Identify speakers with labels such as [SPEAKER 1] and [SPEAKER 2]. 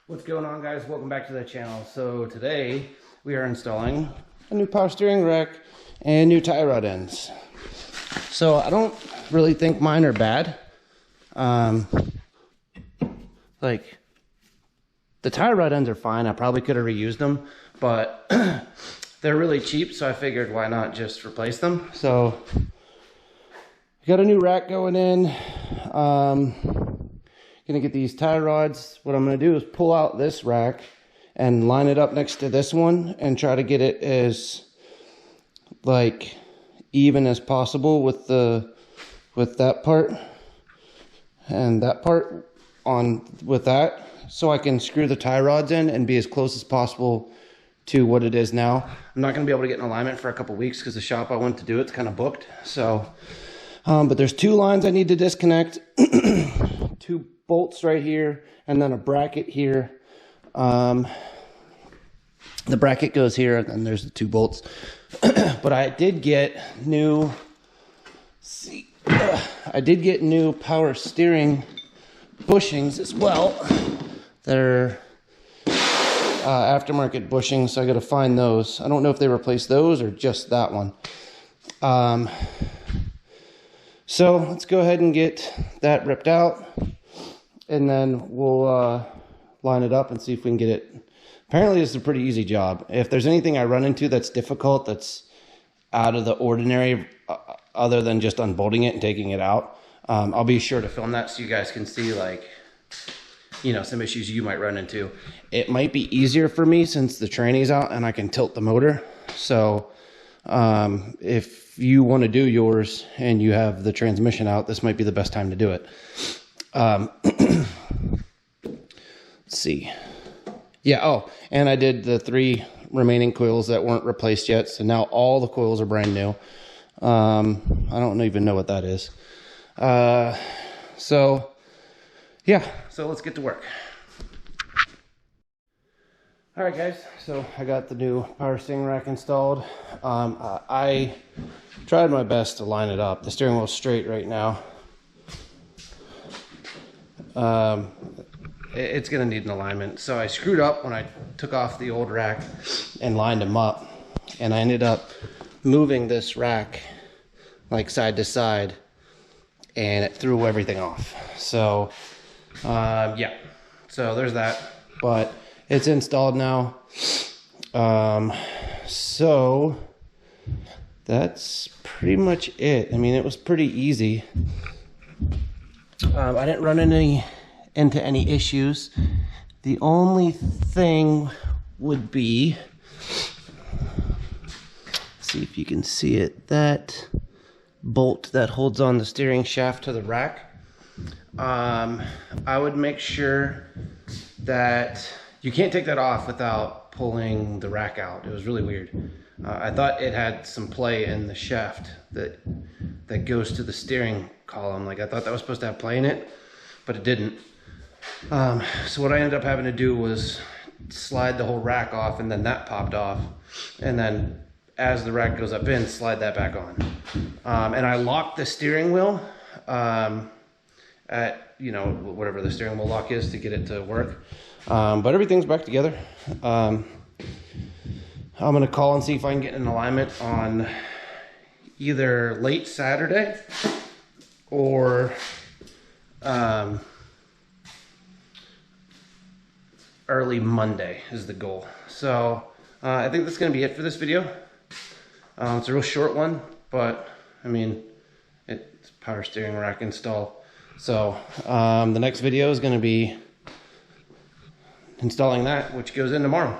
[SPEAKER 1] What's going on, guys? Welcome back to the channel. So today we are installing a new power steering rack and new tie rod ends. So I don't really think mine are bad. Like the tie rod ends are fine. I probably could have reused them, but they're really cheap, so I figured why not just replace them. So we got a new rack going in. Gonna get these tie rods. What I'm gonna do is pull out this rack and line it up next to this one and try to get it as like even as possible with that part and that part on with that, so I can screw the tie rods in and be as close as possible to what it is now. I'm not gonna be able to get in alignment for a couple weeks because the shop I went to do it's kind of booked. So but there's two lines I need to disconnect. Two bolts right here and then a bracket here. The bracket goes here and then there's the two bolts. But I did get new power steering bushings as well. They're aftermarket bushings, so I got to find those. I don't know if they replaced those or just that one. So let's go ahead and get that ripped out, and then we'll line it up and see if we can get it. Apparently it's a pretty easy job. If there's anything I run into that's difficult, that's out of the ordinary, other than just unbolting it and taking it out, I'll be sure to film that so you guys can see, like, you know, some issues you might run into. It might be easier for me since the training's out and I can tilt the motor. So if you want to do yours and you have the transmission out, this might be the best time to do it. Let's see. Yeah, oh, and I did the 3 remaining coils that weren't replaced yet, so now all the coils are brand new. I don't even know what that is. So yeah, so let's get to work. All right, guys, so I got the new power steering rack installed. I tried my best to line it up. The steering wheel's straight right now. It's gonna need an alignment. So I screwed up when I took off the old rack and lined them up, and I ended up moving this rack like side to side, and it threw everything off. So yeah, so there's that, but it's installed now. So that's pretty much it. I mean, it was pretty easy. I didn't run into any issues. The only thing would be, see if you can see it, that bolt that holds on the steering shaft to the rack. I would make sure that you can't take that off without pulling the rack out. It was really weird. I thought it had some play in the shaft that goes to the steering column. Like, I thought that was supposed to have play in it, but it didn't. So what I ended up having to do was slide the whole rack off, and then that popped off. And then as the rack goes up in, slide that back on. And I locked the steering wheel at, you know, whatever the steering wheel lock is to get it to work. But everything's back together. I'm gonna call and see if I can get an alignment on either late Saturday or early Monday is the goal. So I think that's gonna be it for this video. It's a real short one, but I mean, it's power steering rack install. So the next video is gonna be installing that, which goes in tomorrow.